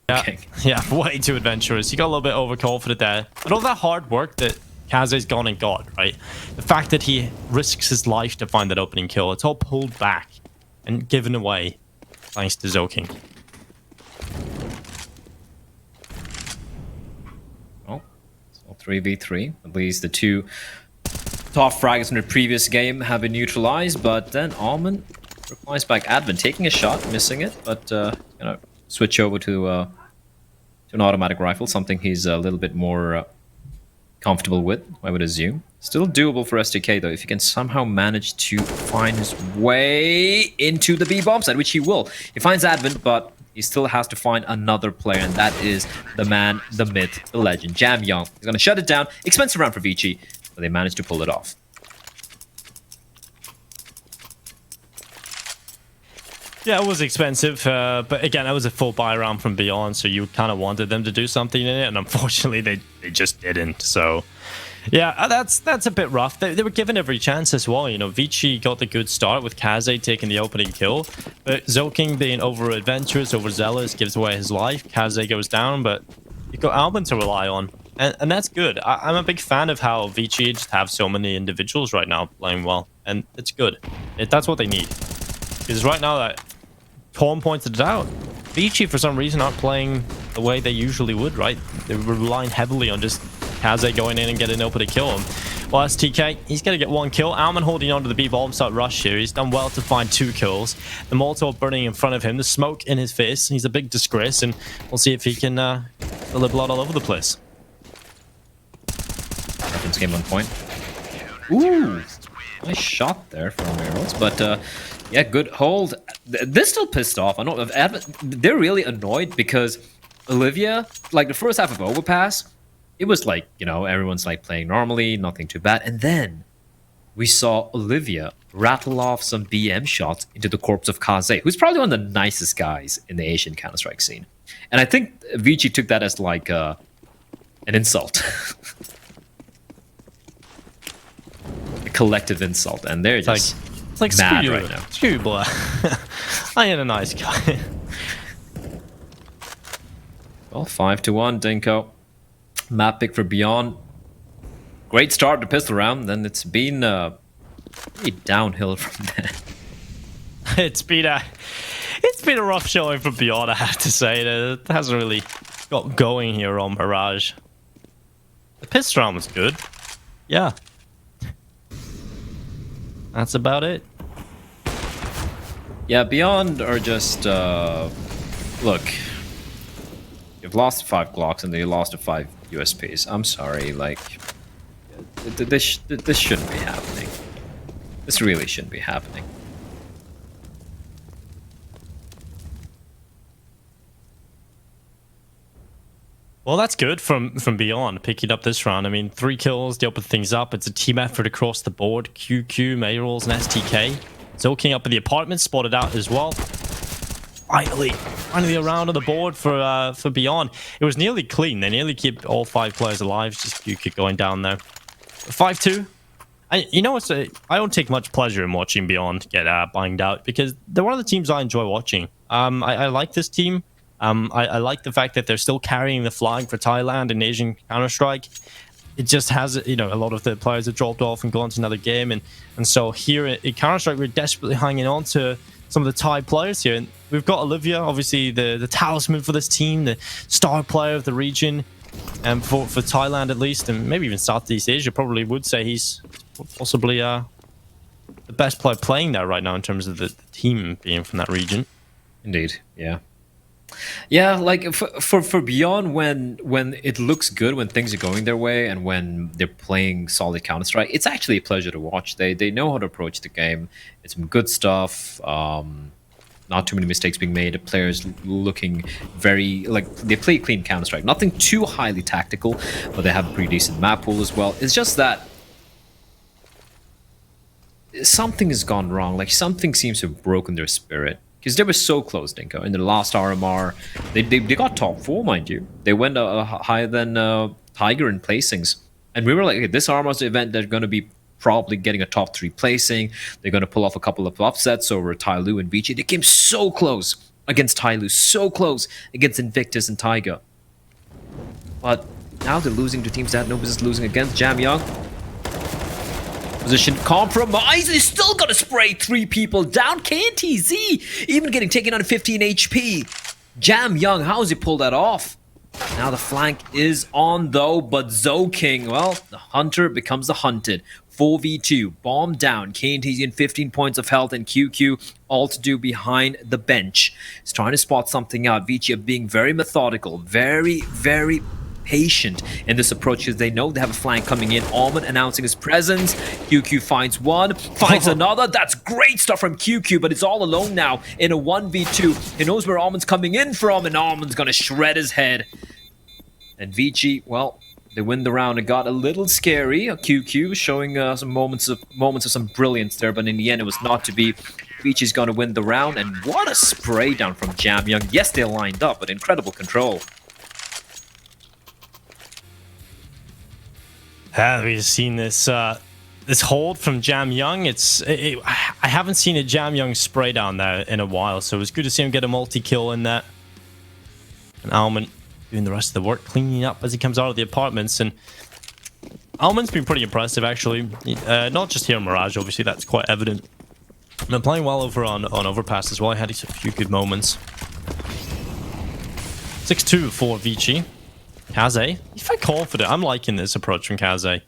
Okay. Yeah, way too adventurous. He got a little bit overconfident there. But all that hard work that CsGo's gone and got, right? The fact that he risks his life to find that opening kill, it's all pulled back and given away thanks to ZoKing. Oh, so 3v3. At least the two top frags from the previous game have been neutralized, but then Almond replies back Advent, taking a shot, missing it, but gonna switch over to an automatic rifle, something he's a little bit more comfortable with, I would assume. Still doable for STK, though, if he can somehow manage to find his way into the B-bomb side, which he will. He finds Advent, but he still has to find another player, and that is the man, the myth, the legend, Jam Young. He's going to shut it down. Expensive round for Vici, but they managed to pull it off. Yeah, it was expensive, but again, it was a full buy round from Beyond, so you kind of wanted them to do something in it, and unfortunately, they just didn't. So, yeah, that's a bit rough. They were given every chance as well. You know, Vici got the good start with Kaze taking the opening kill, but ZoKing being over-adventurous, overzealous, gives away his life. Kaze goes down, but you've got Alban to rely on, and that's good. I'm a big fan of how Vici just have so many individuals right now playing well, and it's good. That's what they need. Because right now, that Torm pointed it out, Vici for some reason aren't playing the way they usually would, right? They were relying heavily on just Kaze going in and getting an open to kill him. Well, that's TK. He's going to get one kill. Alman holding on to the B-bomb site rush here. He's done well to find 2 kills. The Molotov burning in front of him. The smoke in his face. He's a big disgrace, and we'll see if he can spill the blood all over the place. Reference game on point. Ooh! Nice shot there from Arrows, but yeah, good hold. They're still pissed off. I know they're really annoyed because Olivia, like the first half of Overpass, it was like, you know, everyone's like playing normally, nothing too bad. And then we saw Olivia rattle off some BM shots into the corpse of Kaze, who's probably one of the nicest guys in the Asian Counter-Strike scene. And I think Vici took that as like an insult. A collective insult. And they're just... It's like mad screw right you, now. screw you, boy. I ain't a nice guy. Well, 5-1, Dinko. Map pick for Beyond. Great start to pistol round, then it's been pretty downhill from there. It's been a rough showing from Beyond, I have to say. It hasn't really got going here on Mirage. The pistol round was good. Yeah. That's about it. Yeah, Beyond are just, look, you've lost 5 Glocks and you lost to 5 USPs. I'm sorry, like, this shouldn't be happening. This really shouldn't be happening. Well, that's good from Beyond, picking up this round. I mean, 3 kills, they open things up. It's a team effort across the board. QQ, Mayrolls, and STK. ZoKing up in the apartment, spotted out as well. Finally a round on the board for Beyond. It was nearly clean. They nearly keep all 5 players alive. Just QQ going down there. 5-2. You know what? I don't take much pleasure in watching Beyond get banged out because they're one of the teams I enjoy watching. I like this team. I like the fact that they're still carrying the flag for Thailand in Asian Counter-Strike. It just has, you know, a lot of the players have dropped off and gone to another game. And so here in Counter-Strike, we're desperately hanging on to some of the Thai players here. And we've got Olivia, obviously the talisman for this team, the star player of the region, and for Thailand at least, and maybe even Southeast Asia, probably would say he's possibly the best player playing there right now in terms of the team being from that region. Indeed, yeah. Yeah, like for Beyond, when it looks good, when things are going their way, and when they're playing solid Counter-Strike, it's actually a pleasure to watch. They know how to approach the game. It's some good stuff. Not too many mistakes being made. The players looking very, like, they play clean Counter-Strike. Nothing too highly tactical, but they have a pretty decent map pool as well. It's just that something has gone wrong. Like, something seems to have broken their spirit. Because they were so close, Dinko. In the last RMR, they got top 4, mind you. They went higher than Tiger in placings. And we were like, okay, this RMR's event, they're going to be probably getting a top 3 placing. They're going to pull off a couple of upsets over Tai Lu and Vici. They came so close against Tyloo, so close against Invictus and Tiger. But now they're losing to teams that had no business losing against. Jam Young. Position compromise. He's still got to spray 3 people down. KNTZ even getting taken on 15 HP. Jam Young, how has he pulled that off? Now the flank is on though, but ZoKing, well, the hunter becomes the hunted. 4v2, bomb down, KNTZ in 15 points of health, and QQ all to do behind the bench. He's trying to spot something out. Vici being very methodical, very, very patient in this approach because they know they have a flank coming in. Almond announcing his presence. QQ finds one, finds another. That's great stuff from QQ, but it's all alone now in a 1v2. He knows where Almond's coming in from, and Almond's gonna shred his head. And Vici, well, they win the round. It got a little scary. QQ showing some moments of some brilliance there, but in the end, it was not to be. Vici's gonna win the round, and what a spray down from Jam Young. Yes, they lined up, but incredible control. We've seen this this hold from Jam Young. I haven't seen a Jam Young spray down there in a while, so it was good to see him get a multi-kill in that. And Almond doing the rest of the work, cleaning up as he comes out of the apartments. And Almond's been pretty impressive, actually. Not just here in Mirage, obviously, that's quite evident. And playing well over on Overpass as well. He had a few good moments. 6-2 for Vici. Kaze, he's very confident. I'm liking this approach from Kaze.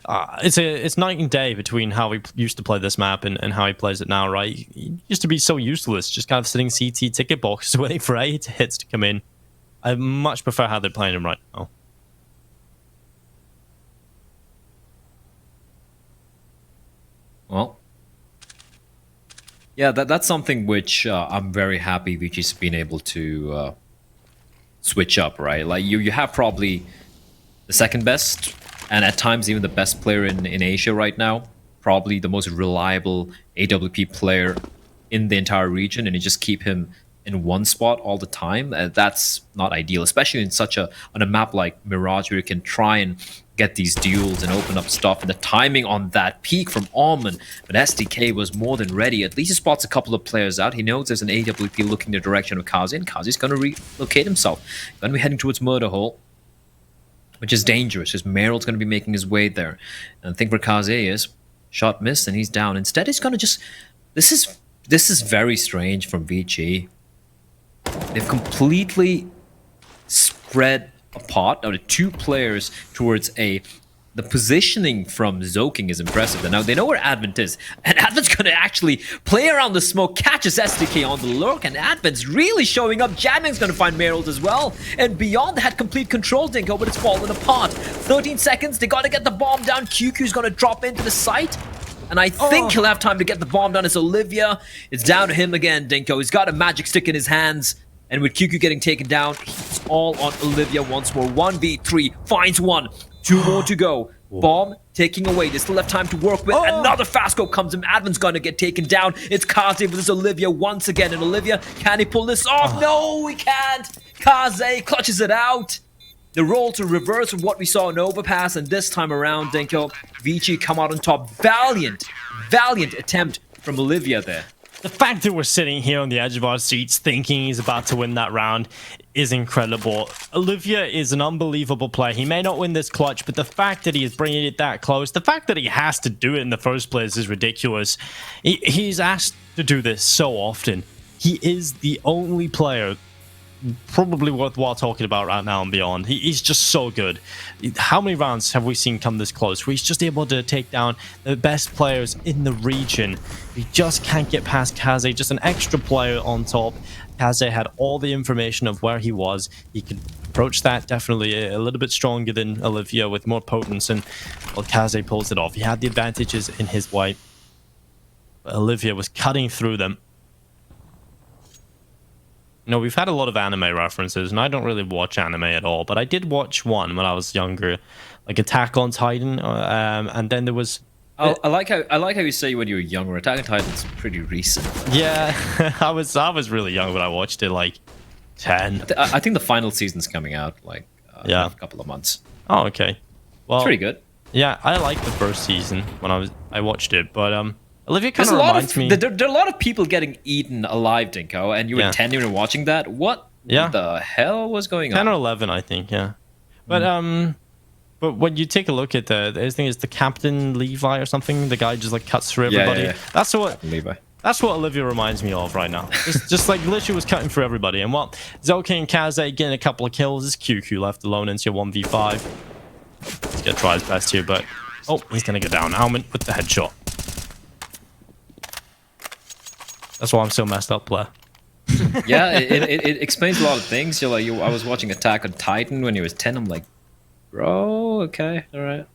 It's night and day between how he used to play this map and how he plays it now, right? He used to be so useless, just kind of sitting CT ticket boxes waiting for A hits to come in. I much prefer how they're playing him right now. Well, yeah, that's something which I'm very happy Vici's been able to switch up, right? Like you have probably the second best, and at times even the best player in Asia right now. Probably the most reliable AWP player in the entire region, and you just keep him in one spot all the time. That's not ideal, especially in on a map like Mirage, where you can try and get these duels and open up stuff. And the timing on that peak from Almond, but SDK was more than ready. At least he spots a couple of players out. He knows there's an AWP looking in the direction of Kaze, and Kaze's going to relocate himself. Going to be heading towards Murder Hole, which is dangerous, because Meryl's going to be making his way there. And I think where Kaze is, shot missed, and he's down. Instead, he's going to just... This is very strange from Vici. They've completely spread apart. Now the 2 players towards A. The positioning from ZoKing is impressive. And now they know where Advent is. And Advent's going to actually play around the smoke, catches SDK on the lurk, and Advent's really showing up. Jamming's going to find Meryl as well. And Beyond had complete control, Dinko, but it's fallen apart. 13 seconds, they got to get the bomb down. QQ's going to drop into the site. And I think he'll have time to get the bomb down. It's Olivia. It's down to him again, Dinko. He's got a magic stick in his hands. And with QQ getting taken down, it's all on Olivia once more. 1v3, finds one. 2 more to go. Bomb taking away. They still have time to work with. Another fast scope comes in. Advin's gonna get taken down. It's Kaze versus Olivia once again. And Olivia, can he pull this off? No, he can't. Kaze clutches it out. The role to reverse from what we saw in Overpass, and this time around, Dinko, Vici come out on top. Valiant attempt from Olivia there. The fact that we're sitting here on the edge of our seats thinking he's about to win that round is incredible. Olivia is an unbelievable player. He may not win this clutch, but the fact that he is bringing it that close, the fact that he has to do it in the first place is ridiculous. He's asked to do this so often. He is the only player probably worthwhile talking about right now and beyond. He's just so good. How many rounds have we seen come this close where he's just able to take down the best players in the region? He just can't get past Kaze, just an extra player on top. Kaze had all the information of where he was. He could approach that definitely a little bit stronger than Olivia with more potence, and well, Kaze pulls it off. He had the advantages in his way, but Olivia was cutting through them. You know, we've had a lot of anime references, and I don't really watch anime at all, but I did watch one when I was younger, like Attack on Titan, and then there was... I like how you say when you were younger. Attack on Titan's pretty recent. Yeah, I was really young when I watched it, like 10. I think the final season's coming out, like, in a couple of months. Oh, okay. Well, it's pretty good. Yeah, I liked the first season when I watched it, but Olivia kind There's of a lot reminds of me. there are a lot of people getting eaten alive, Dinko, and you were Yeah. 10 when you were watching that. What Yeah. the hell was going 10 or on? 11, I think, yeah. But when you take a look at I think it's the Captain Levi or something, the guy just like cuts through everybody. Yeah. Levi. That's what Olivia reminds me of right now. Just like literally was cutting through everybody. And what Zoki and Kaze getting a couple of kills. This QQ left alone into your 1v5. He's gonna try his best here, but oh, he's gonna go down. Almond with the headshot. That's why I'm so messed up, player. Yeah, it explains a lot of things. You're like, I was watching Attack on Titan when he was 10. I'm like, bro, okay, all right.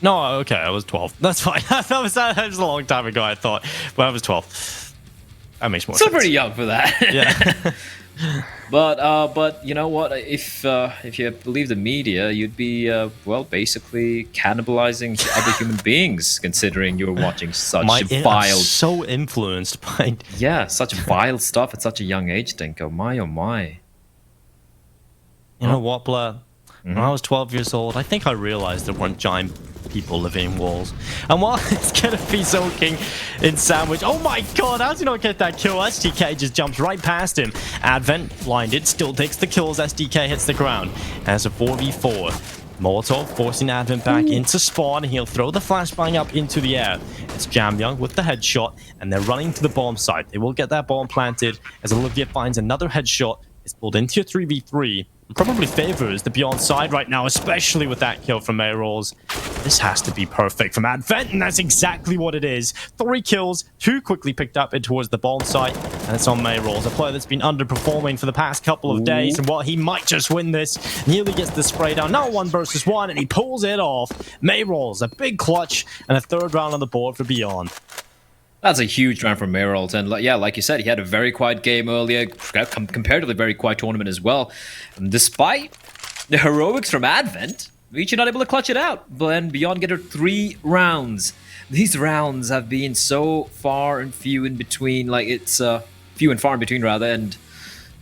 No, okay, I was 12. That's fine. that was a long time ago, I thought. But I was 12. That makes more sense. Still pretty young for that. Yeah. But you know what? If you believe the media, you'd be well, basically cannibalizing other human beings, considering you were watching such vile, so influenced by such vile stuff at such a young age. Dinko, my oh my. You know what, Blair? When I was 12 years old, I think I realized there weren't giant people living in walls. And while it's gonna be soaking in sandwich, oh my god, how did he not get that kill? STK just jumps right past him. Advent blinded, still takes the kills. STK hits the ground as a 4v4. Molotov forcing Advent back into spawn. He'll throw the flashbang up into the air. It's Jamyoung with the headshot, and they're running to the bomb site. They will get that bomb planted as Olivia finds another headshot. It's pulled into a 3v3. Probably favors the Beyond side right now, especially with that kill from Mayrolls. This has to be perfect from Advent, and that's exactly what it is. 3 kills, 2 quickly picked up in towards the bomb site, and it's on Mayrolls, a player that's been underperforming for the past couple of days, and he might just win this. Nearly gets the spray down, now 1 versus 1, and he pulls it off. Mayrolls, a big clutch, and a 3rd round on the board for Beyond. That's a huge round from Mayrolls, and yeah, like you said, he had a very quiet game earlier, comparatively very quiet tournament as well. And despite the heroics from Advent, Vici not able to clutch it out, but then Beyond get her 3 rounds. These rounds have been so far and few in between, like it's few and far in between rather, and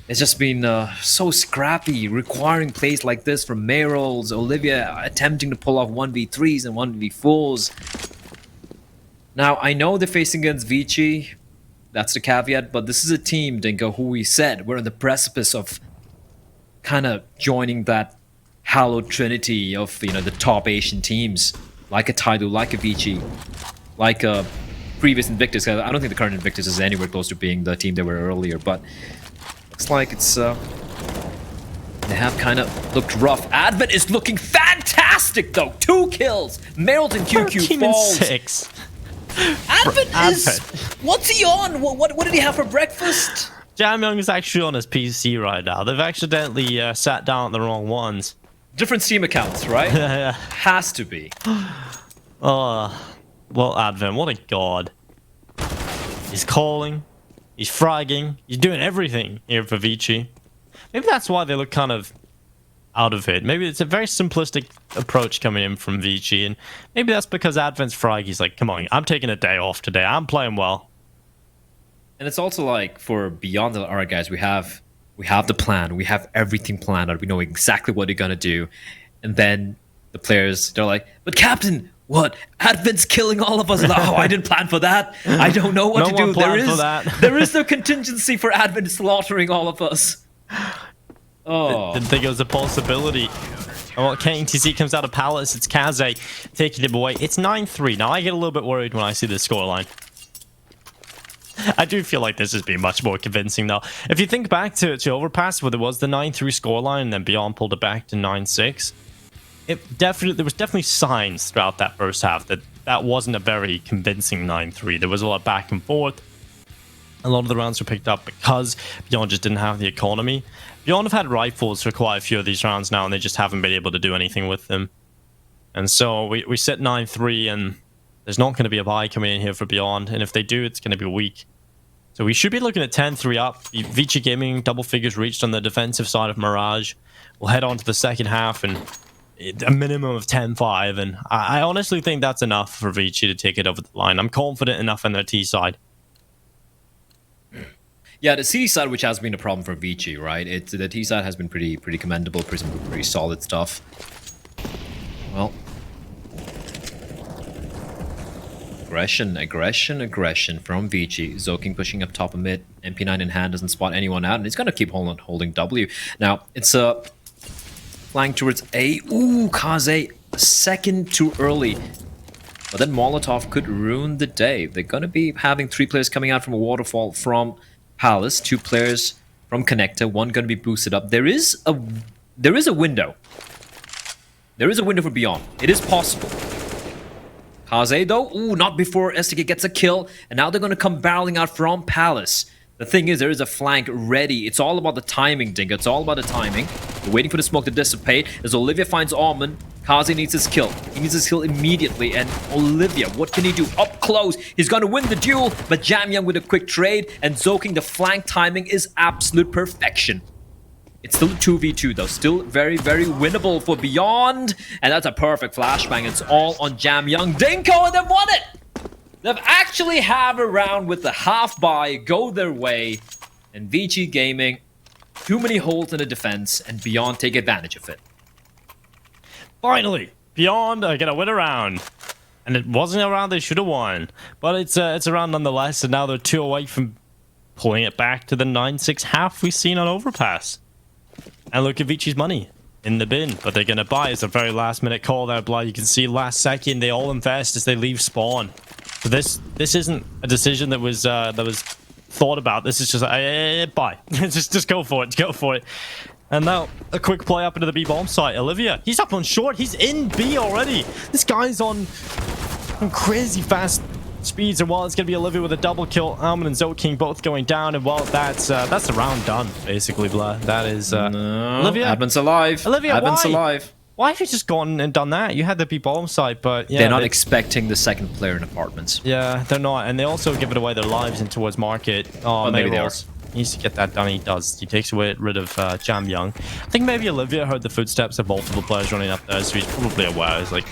it's just been so scrappy, requiring plays like this from Mayrolls, Olivia attempting to pull off 1v3s and 1v4s. Now, I know they're facing against Vici, that's the caveat, but this is a team, Dinko, who we said we're on the precipice of kind of joining that hallowed trinity of, you know, the top Asian teams, like a Taidu, like a Vici, like a previous Invictus. I don't think the current Invictus is anywhere close to being the team they were earlier, but looks like it's, they have kind of looked rough. Advent is looking fantastic, though. 2 kills. Mayrolls and QQ falls. 6. Advent is... What's he on? What did he have for breakfast? Jamyoung is actually on his PC right now. They've accidentally sat down at the wrong ones. Different Steam accounts, right? Yeah. Has to be. Oh, well, Advent, what a god. He's calling. He's fragging. He's doing everything here for Vici. Maybe that's why they look kind of out of it. Maybe it's a very simplistic approach coming in from Vici, and maybe that's because Advent's frag. He's like, come on, I'm taking a day off today. I'm playing well. And it's also like for Beyond, all right, guys, we have the plan. We have everything planned out. We know exactly what they're gonna do, and then the players, they're like, but Captain, what? Advent's killing all of us. Oh, I didn't plan for that. I don't know what to do. There is no contingency for Advent slaughtering all of us. Oh. Didn't think it was a possibility. And what KTC comes out of Palace, it's Kaze taking him away. It's 9-3. Now I get a little bit worried when I see the scoreline. I do feel like this has been much more convincing though. If you think back to Overpass, where there was the 9-3 scoreline and then Beyond pulled it back to 9-6, there was definitely signs throughout that first half that wasn't a very convincing 9-3. There was a lot of back and forth. A lot of the rounds were picked up because Beyond just didn't have the economy. Beyond have had rifles for quite a few of these rounds now, and they just haven't been able to do anything with them. And so we sit 9-3, and there's not going to be a buy coming in here for Beyond. And if they do, it's going to be weak. So we should be looking at 10-3 up. Vici Gaming, double figures reached on the defensive side of Mirage. We'll head on to the second half, and a minimum of 10-5. And I honestly think that's enough for Vici to take it over the line. I'm confident enough in their T side. Yeah, the CD side, which has been a problem for Vici, right? The T side has been pretty commendable, pretty solid stuff. Well, Aggression from Vici. Zoking pushing up top of mid. MP9 in hand, doesn't spot anyone out, and he's gonna keep holding W. Now, it's a flying towards A. Ooh, Kaze, a second too early. But then Molotov could ruin the day. They're gonna be having 3 players coming out from a waterfall from Palace, 2 players from Connector, 1 gonna be boosted up. There is a window. There is a window for Beyond. It is possible. Kaze though, ooh, not before STK gets a kill, and now they're gonna come barreling out from Palace. The thing is, there is a flank ready. It's all about the timing, Dinka. It's all about the timing. We're waiting for the smoke to dissipate. As Olivia finds Almond, Kaze needs his kill. He needs his kill immediately, and Olivia, what can he do? Up close, he's gonna win the duel, but Jamyoung with a quick trade, and Zoking, the flank timing is absolute perfection. It's still a 2v2 though, still very, very winnable for Beyond. And that's a perfect flashbang. It's all on Jamyoung. Dinko, and they've won it! They've actually have a round with the half buy go their way. And Vici Gaming, too many holes in the defense, and Beyond take advantage of it. Finally, Beyond are gonna win a round. And it wasn't a round they should have won. But it's a round nonetheless, and now they're 2 away from pulling it back to the 9-6 half we've seen on Overpass. And look at Vici's money in the bin, but they're gonna buy. It's a very last minute call there, Blood. You can see last second they all invest as they leave spawn. So this isn't a decision that was thought about. This is just buy. just go for it. Go for it. And now a quick play up into the B bomb site. Olivia, he's up on short. He's in B already. This guy's on crazy fast speeds, and while it's gonna be Olivia with a double kill, Almond and Zoking both going down, and well, that's the round done basically, Blah. That is no, Olivia. Admin's alive. Olivia, Admin's why? alive. Why have you just gone and done that? You had the B bomb site, but yeah, they're not expecting the second player in apartments. Yeah, they're not, and they also give it away their lives in towards market. Oh, maybe they are. He needs to get that done. He does. He takes rid of Jamyoung. I think maybe Olivia heard the footsteps of multiple players running up there, so he's probably aware. He's like,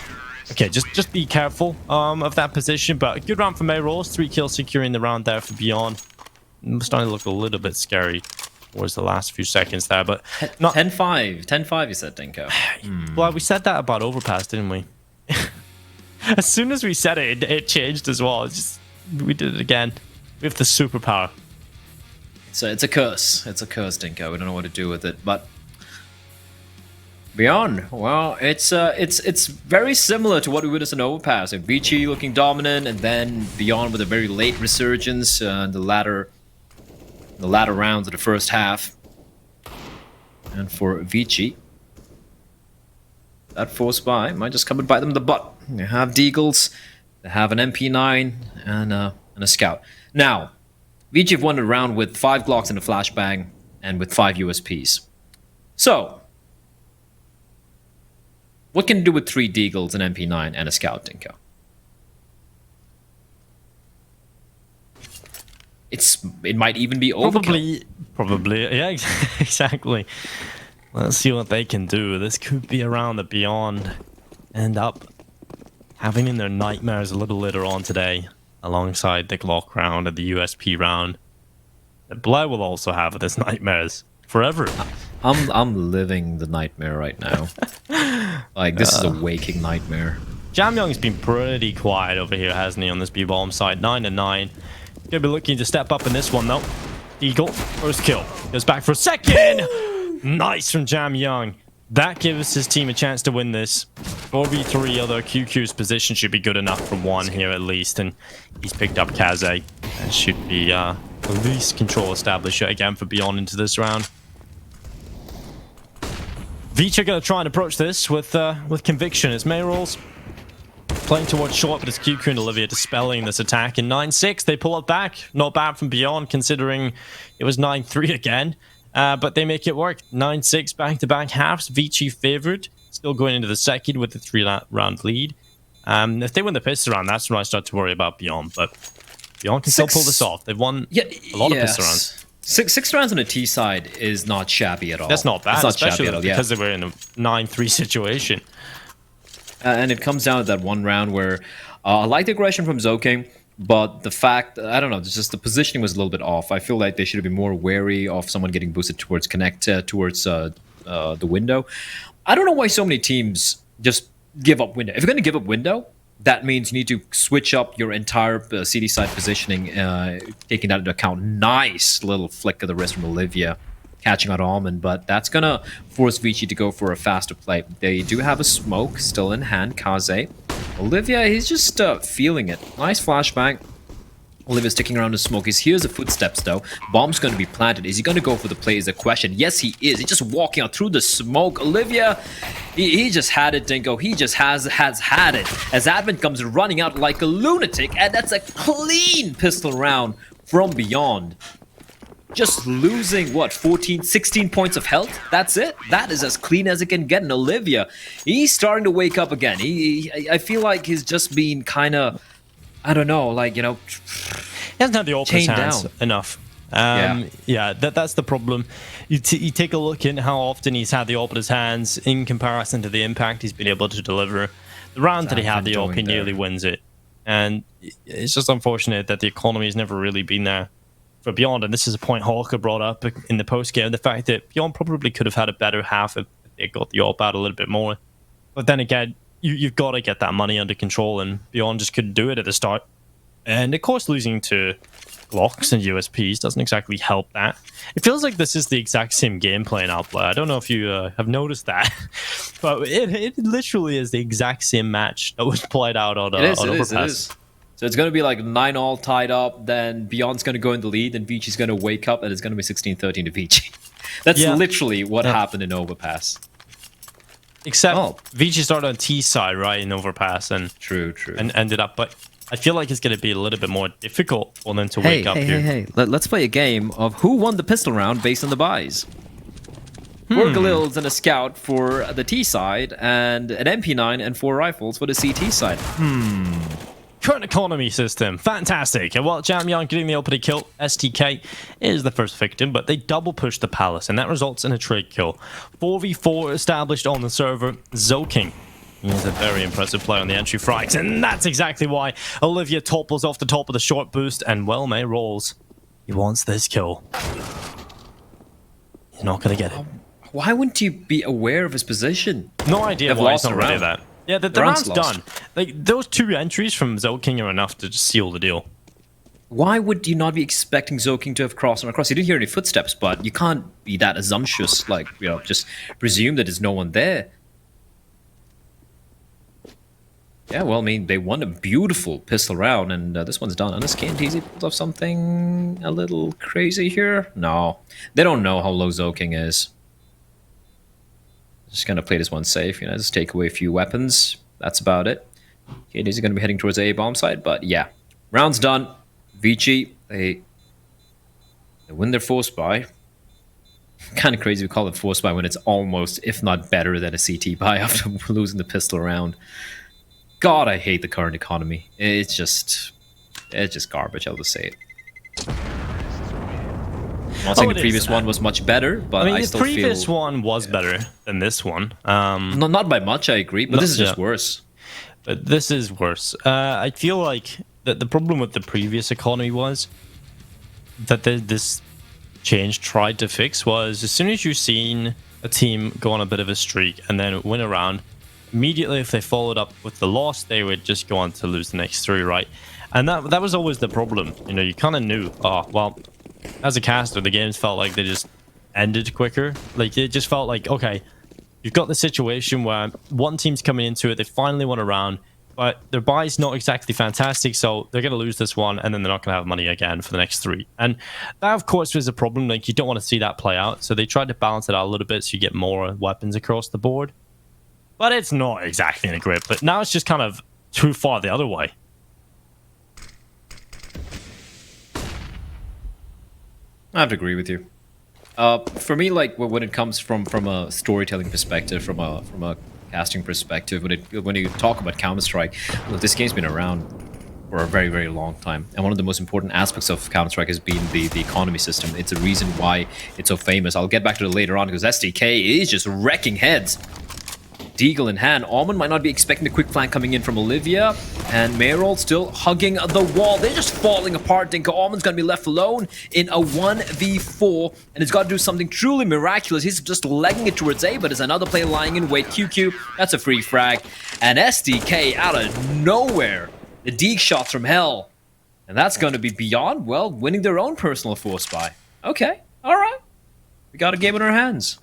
okay, just be careful of that position. But a good round for Mayros. 3 kills securing the round there for Beyond. Starting to look a little bit scary towards the last few seconds there, but not 10-5. 10-5 you said, Dinko. Well, we said that about Overpass, didn't we? As soon as we said it, it changed as well. We did it again. We have the superpower. So it's a curse. It's a curse, Dinko. We don't know what to do with it, but Beyond, well, it's very similar to what we witnessed in Overpass. Vici looking dominant, and then Beyond with a very late resurgence in the latter rounds of the first half. And for Vici, that force buy might just come and bite them in the butt. They have Deagles, they have an MP9, and a Scout. Now, Vici have won a round with 5 Glocks in a flashbang and with 5 USPs. So, what can you do with 3 Deagles, an MP9, and a Scout, Dinko? It might even be overkill. Probably, yeah, exactly. Let's see what they can do. This could be a round that Beyond end up having in their nightmares a little later on today, alongside the Glock round and the USP round. That Blair will also have this nightmares forever. I'm living the nightmare right now. Like, this is a waking nightmare. Jamyoung's been pretty quiet over here, hasn't he, on this B-bomb side? 9-9. Gonna be looking to step up in this one, though. Eagle, first kill. Goes back for a second! Nice from Jamyoung. That gives his team a chance to win this. 4v3, although QQ's position should be good enough for 1 here at least. And he's picked up Kaze. That should be at least control established again for Beyond into this round. Vici are going to try and approach this with conviction. It's Mayrolls playing towards short, but it's QQ and Olivia dispelling this attack. In 9-6, they pull it back. Not bad from Beyond, considering it was 9-3 again. But they make it work. 9-6 back-to-back halves. Vici favored. Still going into the second with the 3-round lead. If they win the pistol round, that's when I start to worry about Beyond. But Beyond can still pull this off. They've won a lot of pistol rounds. 6 rounds on the T side is not shabby at all. That's not bad, it's not especially shabby at all, because they were in a 9-3 situation. And it comes down to that one round where I like the aggression from Zoking, but the fact, I don't know, just the positioning was a little bit off. I feel like they should have been more wary of someone getting boosted towards towards the window. I don't know why so many teams just give up window. If you're going to give up window, that means you need to switch up your entire CD side positioning, taking that into account. Nice little flick of the wrist from Olivia, catching out Almond, but that's gonna force Vici to go for a faster play. They do have a smoke still in hand, Kaze. Olivia, he's just feeling it. Nice flashbang. Olivia's sticking around the smoke. He hears the footsteps though. Bomb's going to be planted. Is he going to go for the play is the question. Yes, he is. He's just walking out through the smoke. Olivia, he just had it, Dingo. He just has had it. As Advent comes running out like a lunatic, and that's a clean pistol round from Beyond. Just losing, what, 14, 16 points of health? That's it? That is as clean as it can get. And Olivia, he's starting to wake up again. I feel like he's just been kind of, I don't know, like, you know, he hasn't had the opponent's hands enough. Yeah, that's the problem. You take a look at how often he's had the opponent's hands in comparison to the impact he's been able to deliver. The round that he had the op, he nearly wins it. And it's just unfortunate that the economy has never really been there for Beyond. And this is a point Hawker brought up in the post-game, the fact that Beyond probably could have had a better half if they got the op out a little bit more. But then again, you've got to get that money under control, and Beyond just couldn't do it at the start. And of course, losing to Glocks and USPs doesn't exactly help that. It feels like this is the exact same gameplay in Outplay. I don't know if you have noticed that, but it literally is the exact same match that was played out on Overpass. It is. So it's going to be like 9-all tied up, then Beyond's going to go in the lead, and Vici's going to wake up, and it's going to be 16-13 to Vici. That's literally what happened in Overpass. Except Vici started on T side, right, in Overpass, and true, and ended up. But I feel like it's going to be a little bit more difficult for them to wake up here. Hey! Let's play a game of who won the pistol round based on the buys. Four Galils and a scout for the T side, and an MP9 and 4 rifles for the CT side. Current economy system, fantastic. And while Jamyon getting the opening kill, STK is the first victim, but they double push the Palace, and that results in a trade kill. 4v4 established on the server. Zoking is a very impressive play on the entry frags, and that's exactly why Olivia topples off the top of the short boost, and Wellmay rolls. He wants this kill. He's not going to get it. Why wouldn't you be aware of his position? No idea why he's not ready that. Yeah, the round's done. Like, those 2 entries from Zoking are enough to just seal the deal. Why would you not be expecting Zoking to have crossed him across? You didn't hear any footsteps, but you can't be that assumptuous, like, you know, just presume that there's no one there. Yeah, well, I mean, they won a beautiful pistol round, and this one's done. Unless KNTZ pulls off something a little crazy here? No. They don't know how low Zoking is. Just gonna play this one safe, you know, just take away a few weapons. That's about it. KNTZ is gonna be heading towards the A-bomb side, but yeah. Round's done. Vici, they win their force buy. Kind of crazy we call it force buy when it's almost, if not better than a CT buy after losing the pistol round. God, I hate the current economy. It's just garbage, I'll just say it. I'm not saying the previous one was much better, but I still feel... the previous one was better than this one. Not by much, I agree, but this is just worse. But this is worse. I feel like the problem with the previous economy was that this change tried to fix was as soon as you've seen a team go on a bit of a streak and then win a round, immediately if they followed up with the loss, they would just go on to lose the next 3, right? And that was always the problem. You know, you kind of knew, oh, well, as a caster, the games felt like they just ended quicker. Like, it just felt like, okay, you've got the situation where one team's coming into it, they finally won a round, but their buy's not exactly fantastic, so they're going to lose this one, and then they're not going to have money again for the next 3. And that, of course, was a problem. Like, you don't want to see that play out, so they tried to balance it out a little bit so you get more weapons across the board. But it's not exactly in a grip. But now it's just kind of too far the other way. I have to agree with you. For me, like when it comes from a storytelling perspective, from a casting perspective, when you talk about Counter-Strike, look, this game's been around for a very, very long time, and one of the most important aspects of Counter-Strike has been the economy system. It's a reason why it's so famous. I'll get back to it later on because SDK is just wrecking heads. Deagle in hand. Almond might not be expecting the quick flank coming in from Olivia. And Mayroll still hugging the wall. They're just falling apart. Dinka Almond's going to be left alone in a 1v4. And he's got to do something truly miraculous. He's just legging it towards A, but there's another player lying in wait. QQ, that's a free frag. And SDK out of nowhere. The Deagle shots from hell. And that's going to be beyond, well, winning their own personal force buy. Okay, all right. We got a game in our hands.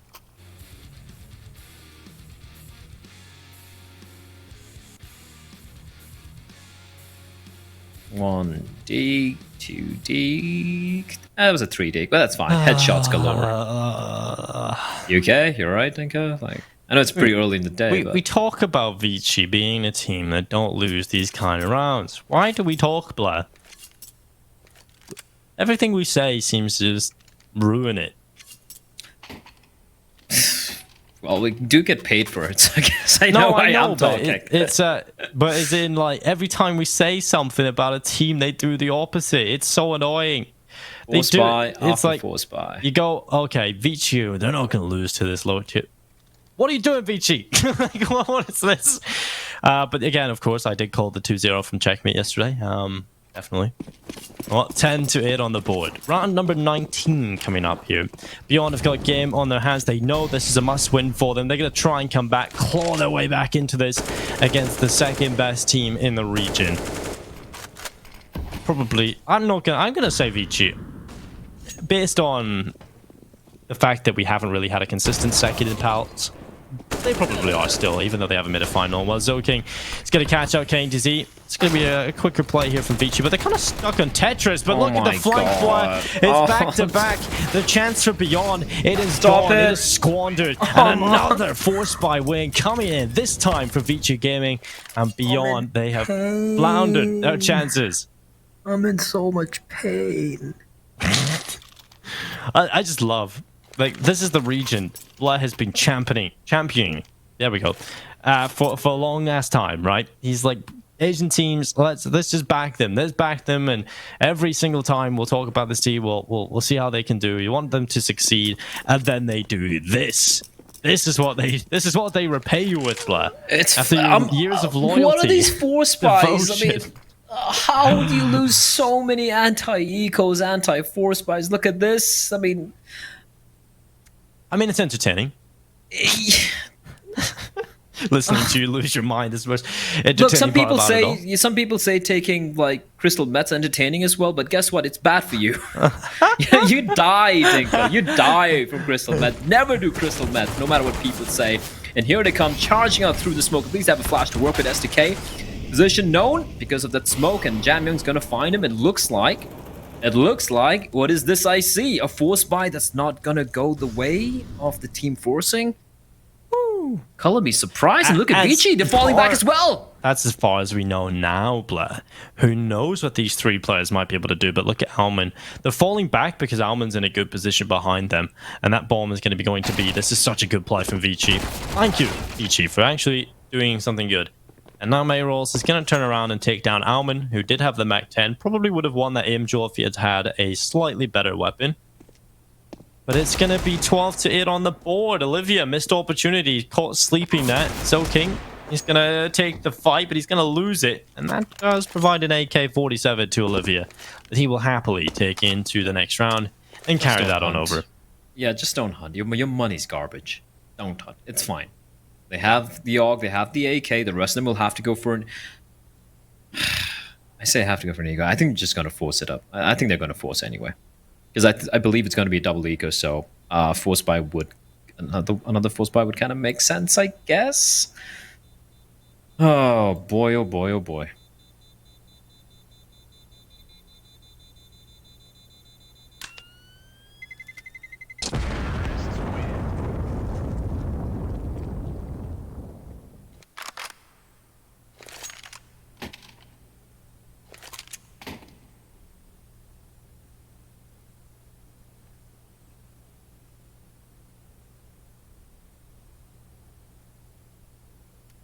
One dig, two dig. That was a 3 dig, but that's fine. Headshots galore. You okay? You alright, Dinko? Like, I know it's pretty early in the day. We talk about Vici being a team that don't lose these kind of rounds. Why do we talk, Blair? Everything we say seems to just ruin it. Well, we do get paid for it, so I guess I know why I'm talking. But it's in like every time we say something about a team, they do the opposite. It's so annoying. Force buy after like, force buy. You go, okay, Vici, they're not going to lose to this low tip. What are you doing, Vici? Like, what is this? But again, of course, I did call the 2-0 from Checkmate yesterday. Definitely. Well, 10-8 on the board. Round number 19 coming up here. Beyond have got a game on their hands. They know this is a must-win for them. They're going to try and come back, claw their way back into this against the second best team in the region. Probably, I'm going to say Vici. Based on the fact that we haven't really had a consistent second in pals. They probably are still, even though they haven't made a final. Well, Zoking is going to catch out Kane Dizzy. It's going to be a quicker play here from Vici, but they're kind of stuck on Tetris. But look at the flank flare. It's back-to-back. The chance for Beyond, it is gone. It is squandered. And another force by wing coming in, this time for Vici Gaming. And Beyond, they have floundered their chances. I'm in so much pain. I just love... Like, this is the region Blair has been championing. There we go. For a long ass time, right? He's like, Asian teams, let's just back them. Let's back them, and every single time we'll talk about this team, we'll see how they can do. You want them to succeed, and then they do this. This is what they repay you with, Blair. It's after years of loyalty. What are these force buys? I mean, Devotion. how do you lose so many anti-ecos, anti-force buys? Look at this. I mean, it's entertaining. Listening to you lose your mind is much entertaining. Look, some people say taking like crystal meth's entertaining as well, but guess what? It's bad for you. You die, Dinko. You die from crystal meth. Never do crystal meth, no matter what people say. And here they come, charging out through the smoke. At least have a flash to work with. SDK position known because of that smoke, and Jam Young's gonna find him. It looks like, what is this I see? A force buy that's not gonna go the way of the team forcing? Woo. Color me surprised. And look at Vici, they're falling back as well. That's as far as we know now, Blair. Who knows what these three players might be able to do, but look at Alman. They're falling back because Alman's in a good position behind them, and that bomb is going to be going to be, this is such a good play from Vici. Thank you, Vici, for actually doing something good. And now Mayrolls is going to turn around and take down Alman, who did have the Mac 10. Probably would have won that aim duel if he had had a slightly better weapon. But it's going to be 12-8 on the board. Olivia, missed opportunity, caught sleeping there. Zoking, he's going to take the fight, but he's going to lose it. And that does provide an AK-47 to Olivia that he will happily take into the next round and carry that on over. Yeah, just don't hunt. Your money's garbage. Don't hunt. It's fine. They have the AUG, they have the AK, the rest of them will have to go for an... I say have to go for an eco. I think they're just going to force it up. I think they're going to force anyway. Because I believe it's going to be a double eco, so force buy would... Another force buy would kind of make sense, I guess. Oh boy, oh boy, oh boy.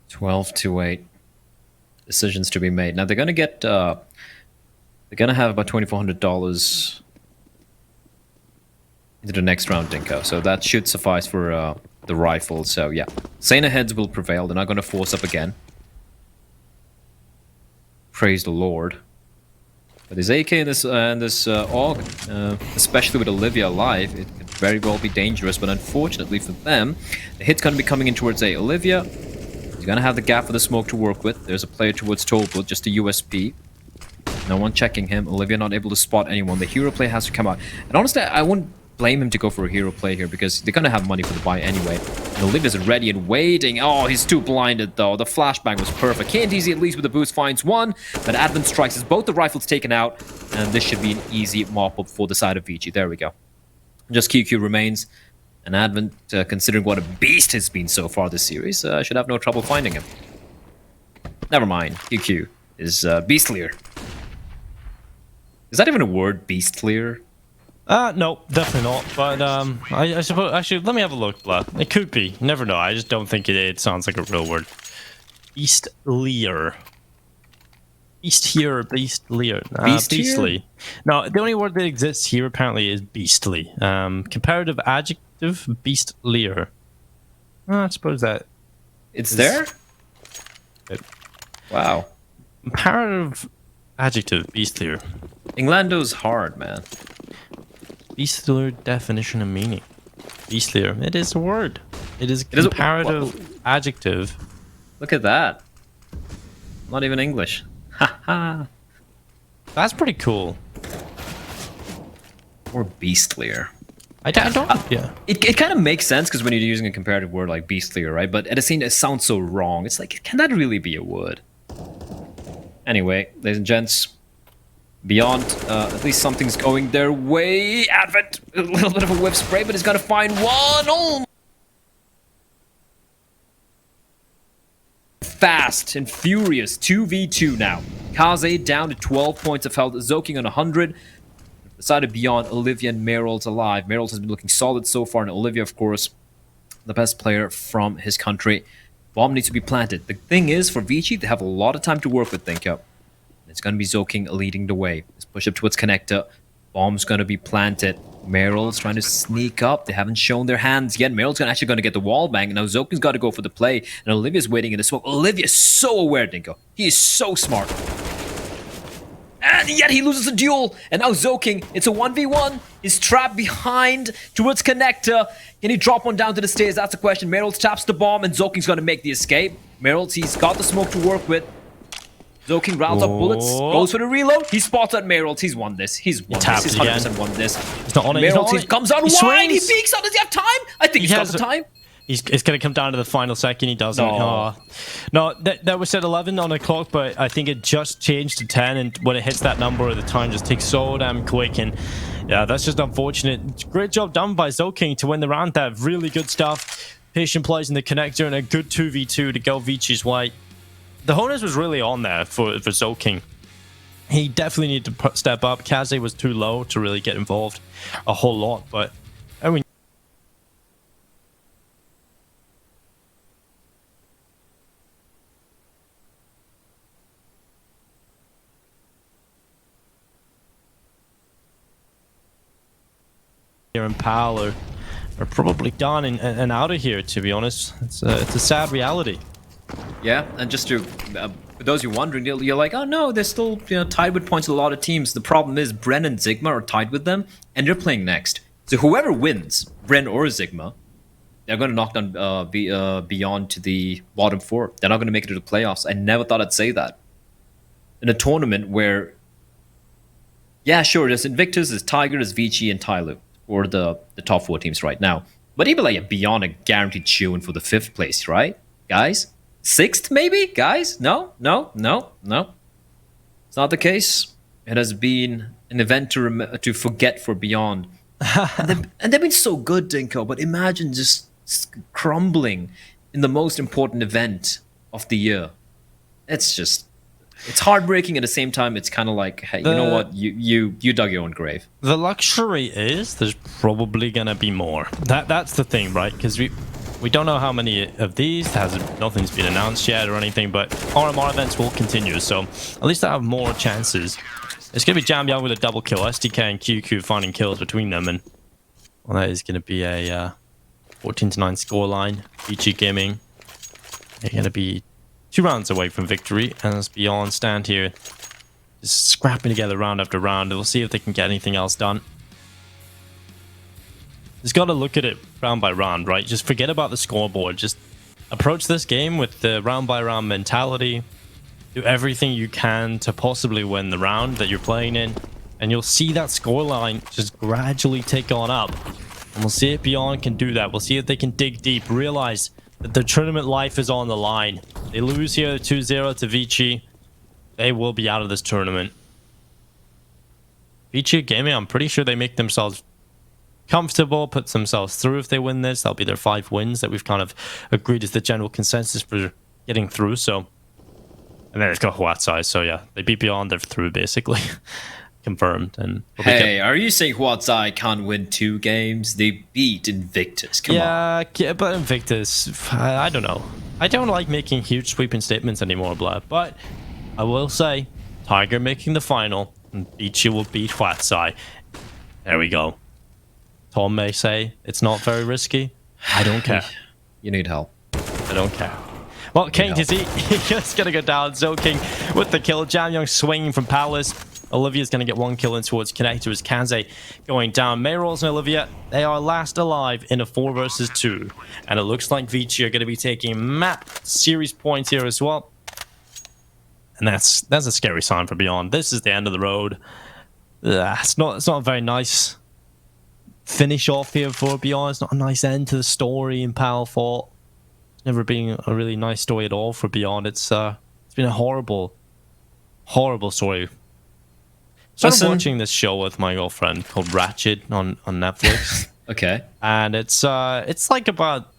$12-8. Decisions to be made. Now they're gonna get they're gonna have about $2,400 into the next round, Dinko. So that should suffice for the rifle. So yeah, Sena heads will prevail. They're not going to force up again. Praise the Lord. But this AK and this AUG, especially with Olivia alive, it could very well be dangerous. But unfortunately for them, the hit's going to be coming in towards Olivia. He's going to have the gap for the smoke to work with. There's a player towards Tolbert, just a USP. No one checking him. Olivia not able to spot anyone. The hero play has to come out. And honestly, I wouldn't blame him to go for a hero play here because they're going to have money for the buy anyway. And Olivia's ready and waiting. Oh, he's too blinded though. The flashbang was perfect. Can't easy at least with the boost finds one. But Advent strikes as both the rifles taken out. And this should be an easy mop-up for the side of Vici. There we go. Just QQ remains. And Advent, considering what a beast has been so far this series, should have no trouble finding him. Never mind. QQ is beastlier. Is that even a word, beastlier? No, definitely not. But I suppose actually, let me have a look, Blood. It could be. Never know. I just don't think it sounds like a real word. Beastlier. Beast here, beastlier. Beastly. No, the only word that exists here apparently is beastly. Comparative adjective, beastlier. I suppose that it's there. Wow. Comparative adjective, beastlier. Englando's hard, man. Beastlier definition and meaning. Beastlier. It is a word. It is a comparative adjective. Look at that. Not even English. Haha. That's pretty cool. Or beastlier. I don't. Yeah. It kind of makes sense because when you're using a comparative word like beastlier, right? But at the same time, it sounds so wrong. It's like, can that really be a word? Anyway, ladies and gents, Beyond, at least something's going their way. Advent, a little bit of a whip spray, but he's got to find one. Oh! Fast and furious, 2v2 now. Kaze down to 12 points of health, Zoking on 100. The side of Beyond, Olivia and Meryl's alive. Meryl's has been looking solid so far, and Olivia, of course, the best player from his country. Bomb needs to be planted. The thing is, for Vici, they have a lot of time to work with, think up. It's going to be Zoking leading the way. Let's push up towards connector. Bomb's going to be planted. Meryl's trying to sneak up. They haven't shown their hands yet. Meryl's actually going to get the wall bang. Now Zoking's got to go for the play. And Olivia's waiting in the smoke. Olivia's so aware, Dinko. He is so smart. And yet he loses a duel. And now Zoking, it's a 1v1. He's trapped behind towards connector. Can he drop one down to the stairs? That's the question. Meryl's taps the bomb and Zoking's going to make the escape. Meryl's, he's got the smoke to work with. Zoking rounds up bullets, goes for the reload. He spots out Meryl's. He's won this. He's won this. He's 100% won this. He's not on it. Meryl's comes out wide. He peeks out. Does he have time? I think he's got the time. It's going to come down to the final second. He doesn't. No, that was at 11 on the clock, but I think it just changed to 10. And when it hits that number, the time just takes so damn quick. And yeah, that's just unfortunate. Great job done by Zoking to win the round there. Really good stuff. Patient plays in the connector and a good 2v2 to go Vici's way. The Honus was really on there for Zoking. He definitely needed to step up. Kaze was too low to really get involved a whole lot, but I mean, here and Powell are probably done and out of here, to be honest. It's a sad reality. Yeah, and just to for those who are wondering, you're like, oh no, they're still tied with points with a lot of teams. The problem is Bren and Sigma are tied with them, and they're playing next. So whoever wins, Bren or Sigma, they're going to knock down Beyond to the bottom four. They're not going to make it to the playoffs. I never thought I'd say that. In a tournament where, yeah, sure, there's Invictus, there's Tiger, there's Vici, and Tyloo, or the top four teams right now. But even like Beyond a guaranteed shoo-in for the 5th place, right, guys? 6th, maybe? Guys? No. It's not the case. It has been an event to forget for Beyond. and they've been so good, Dinko, but imagine just crumbling in the most important event of the year. It's heartbreaking. At the same time, it's kind of like, hey, you know what? You dug your own grave. The luxury is there's probably going to be more. That's the thing, right? Because we don't know how many of these. Nothing's been announced yet or anything, but RMR events will continue, so at least I have more chances. It's going to be Jam Young with a double kill, SDK and QQ finding kills between them, and Well, that is going to be a 14-9 scoreline. Vici Gaming, they're going to be 2 rounds away from victory, and as Beyond stand here, just scrapping together round after round. We'll see if they can get anything else done. Just got to look at it round by round, right? Just forget about the scoreboard. Just approach this game with the round by round mentality. Do everything you can to possibly win the round that you're playing in, and you'll see that scoreline just gradually tick on up. And we'll see if Beyond can do that. We'll see if they can dig deep, realize that their tournament life is on the line. They lose here 2-0 to Vici, they will be out of this tournament. Vici Gaming, I'm pretty sure they make themselves comfortable, put themselves through if they win this. That'll be their 5 wins that we've kind of agreed is the general consensus for getting through. So, and then it's got Huatsai. So yeah, they beat Beyond, they're through basically. Confirmed. And hey, are you saying Huatsai can't win 2 games? They beat Invictus. Come on. Yeah, but Invictus, I don't know. I don't like making huge sweeping statements anymore, Vlad. But I will say, Tiger making the final, and Vici will beat Huatsai. There we go. Tom may say it's not very risky. I don't care. You need help. I don't care. Well, King, is he just going to go down. ZoKing with the kill. Jamyoung swinging from Palace. Olivia's going to get 1 kill in towards Connector as Kaze going down. Mayrolls and Olivia, they are last alive in a 4 versus 2. And it looks like Vici are going to be taking map series points here as well. And that's a scary sign for Beyond. This is the end of the road. It's not a very nice finish off here for Beyond. It's not a nice end to the story in Power 4. It's never been a really nice story at all for Beyond. It's been a horrible story. Started watching this show with my girlfriend called Ratchet on Netflix. Okay. And it's like about,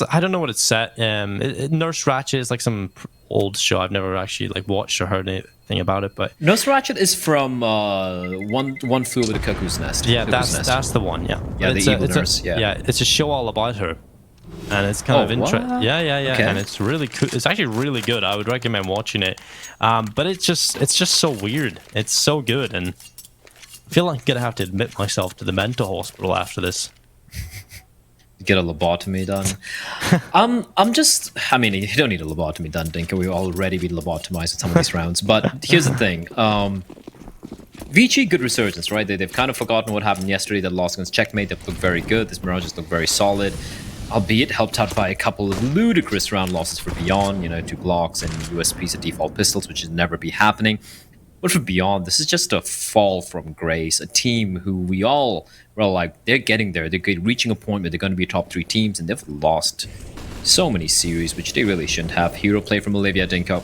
I don't know what it's set. Nurse Ratchet is like some old show. I've never actually like watched or heard anything about it. But Nurse Ratchet is from One Flew Over the Cuckoo's Nest. Yeah, that's the one. Yeah. Yeah, the evil nurse. Yeah, it's a show all about her. And it's kind of interesting. Yeah. Okay. And it's really cool. It's actually really good. I would recommend watching it. But it's just so weird. It's so good, and I feel like I'm gonna have to admit myself to the mental hospital after this. Get a lobotomy done. I mean, you don't need a lobotomy done, Dinka. We've already been lobotomized in some of these rounds. But here's the thing. Vici, good resurgence, right? They've kind of forgotten what happened yesterday. That loss against Checkmate, that looked very good. This Mirages looked very solid. Albeit helped out by a couple of ludicrous round losses for Beyond, 2 Glocks and USPs at default pistols, which should never be happening. But for Beyond, this is just a fall from grace. A team who we all were like, they're getting there. They're reaching a point where they're going to be a top 3 teams, and they've lost so many series, which they really shouldn't have. Hero play from Olivia Dinko.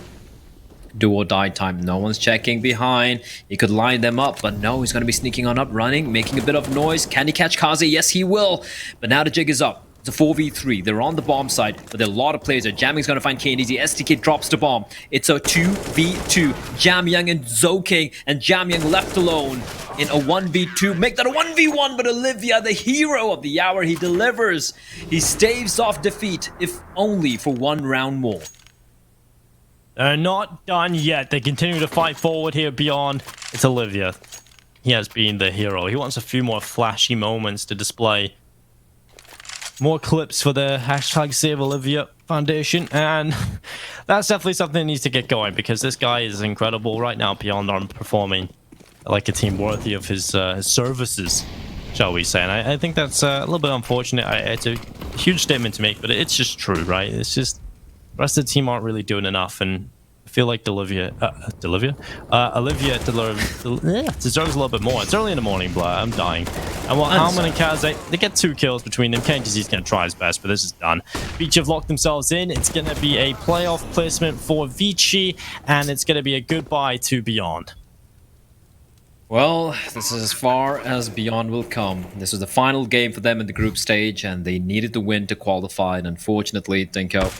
Do or die time. No one's checking behind. He could line them up, but no, he's going to be sneaking on up, running, making a bit of noise. Can he catch Kaze? Yes, he will. But now the jig is up. It's a 4v3. They're on the bomb side, but there are a lot of players there. Jamming's going to find KNDZ. STK drops the bomb. It's a 2v2. Jamyoung and ZoKing, and Jamyoung left alone in a 1v2. Make that a 1v1, but Olivia, the hero of the hour, he delivers. He staves off defeat, if only for 1 round more. They're not done yet. They continue to fight forward here. Beyond, it's Olivia. He has been the hero. He wants a few more flashy moments to display. More clips for the hashtag Save Olivia Foundation, and that's definitely something that needs to get going, because this guy is incredible right now. Beyond are performing like a team worthy of his services, shall we say. And I think that's a little bit unfortunate. It's a huge statement to make, but it's just true, right? It's just the rest of the team aren't really doing enough, and I feel like Olivia deserves a little bit more. It's early in the morning, blah. I'm dying. And while Alman and Kaze, they get 2 kills between them. KNTZ's going to try his best, but this is done. Vici have locked themselves in. It's going to be a playoff placement for Vici, and it's going to be a goodbye to Beyond. Well, this is as far as Beyond will come. This was the final game for them in the group stage, and they needed to win to qualify, and unfortunately, Dinko,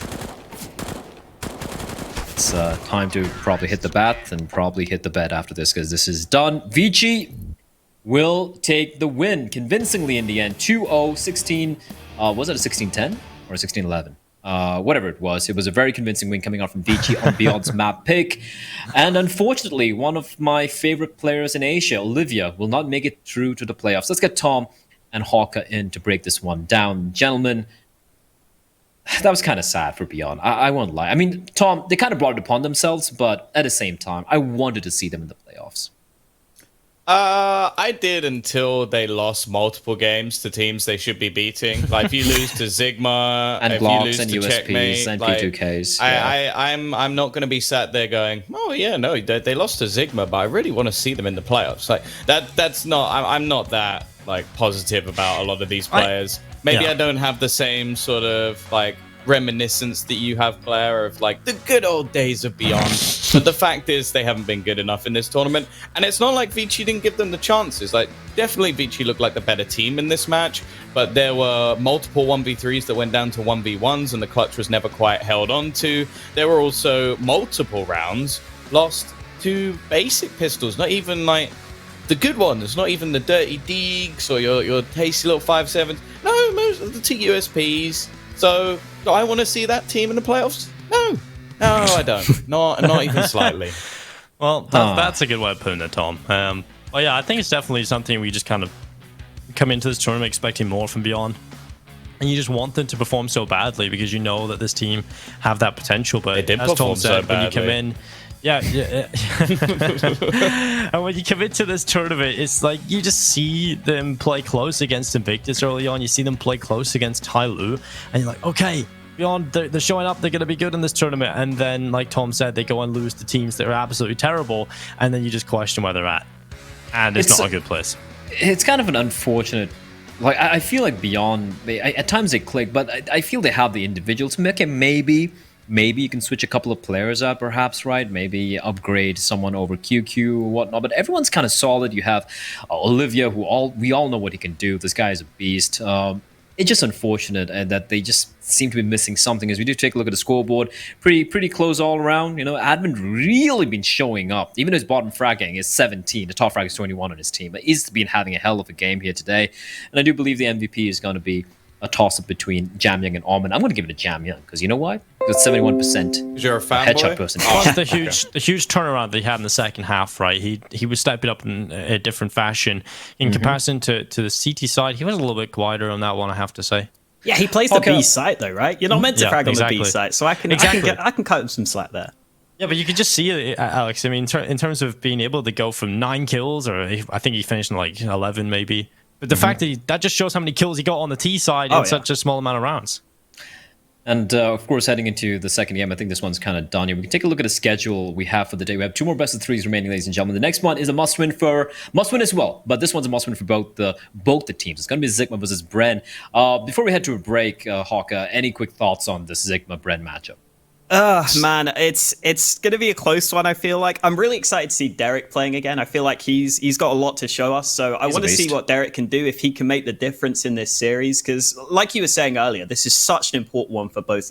it's time to probably hit the bat and probably hit the bed after this, because this is done. Vici will take the win convincingly in the end. 2-0, 16... was it a 16-10 or a 16-11? Whatever it was a very convincing win coming out from Vici on Beyond's map pick. And unfortunately, one of my favorite players in Asia, Olivia, will not make it through to the playoffs. Let's get Tom and Hawka in to break this one down. Gentlemen, that was kind of sad for Beyond. I won't lie. I mean, Tom, they kind of brought it upon themselves, but at the same time, I wanted to see them in the playoffs. I did until they lost multiple games to teams they should be beating. Like if you lose to Sigma and if blocks you lose and to USPs Checkmate, and like, P2Ks. I'm not going to be sat there going, oh yeah, no, they lost to Sigma, but I really want to see them in the playoffs. Like that's not. I'm not that like positive about a lot of these players. Maybe I don't have the same sort of like reminiscence that you have, Claire, of like the good old days of Beyond. But the fact is they haven't been good enough in this tournament, and it's not like Vici didn't give them the chances. Like definitely Vici looked like the better team in this match, but there were multiple 1v3s that went down to 1v1s and the clutch was never quite held on to. There were also multiple rounds lost to basic pistols, not even like the good ones, not even the dirty Deegs or your tasty little 5.7s. No, most of the TUSPs. So do I want to see that team in the playoffs? No, I don't. Not even slightly. Well, that's a good way of putting it, Tom. Well, yeah, I think it's definitely something we just kind of come into this tournament expecting more from Beyond. And you just want them to perform so badly because you know that this team have that potential. But they did as Tom said, so when you come in, and when you come into this tournament, it's like you just see them play close against Invictus early on. You see them play close against Tyloo, and you're like, okay, Beyond, they're showing up. They're going to be good in this tournament. And then, like Tom said, they go and lose to teams that are absolutely terrible, and then you just question where they're at, and it's not a good place. It's kind of an unfortunate. Like I feel like Beyond, at times they click, but I feel they have the individuals. Maybe you can switch a couple of players out, perhaps, right? Maybe upgrade someone over QQ or whatnot. But everyone's kind of solid. You have Olivia, we all know what he can do. This guy is a beast. It's just unfortunate that they just seem to be missing something. As we do take a look at the scoreboard, pretty close all around. You know, Admin really been showing up. Even his bottom fragging is 17. The top frag is 21 on his team. He's been having a hell of a game here today. And I do believe the MVP is going to be a toss-up between Jamyoung and Armin. I'm going to give it to Jamyoung because you know why? Because 71%. You're a fanboy? Headshot percentage. Plus the huge turnaround that he had in the second half, right? He was stepping up in a different fashion in comparison to the CT side. He was a little bit quieter on that one, I have to say. Yeah, he plays the B site though, right? You're not meant to frag on the B site, so I can cut him some slack there. Yeah, but you can just see it, Alex. I mean, in terms of being able to go from 9 kills, or I think he finished in like 11 maybe. But the fact that just shows how many kills he got on the T side in such a small amount of rounds. And of course, heading into the second game, I think this one's kind of done here. We can take a look at the schedule we have for the day. We have 2 more best of 3s remaining, ladies and gentlemen. The next one is a must-win as well, but this one's a must-win for both the teams. It's going to be Sigma versus Bren. Before we head to a break, Hawka, any quick thoughts on the Sigma-Bren matchup? Man, it's gonna be a close one. I feel like I'm really excited to see Derek playing again. I feel like he's got a lot to show us. So I want to see what Derek can do if he can make the difference in this series. Because, like you were saying earlier, this is such an important one for both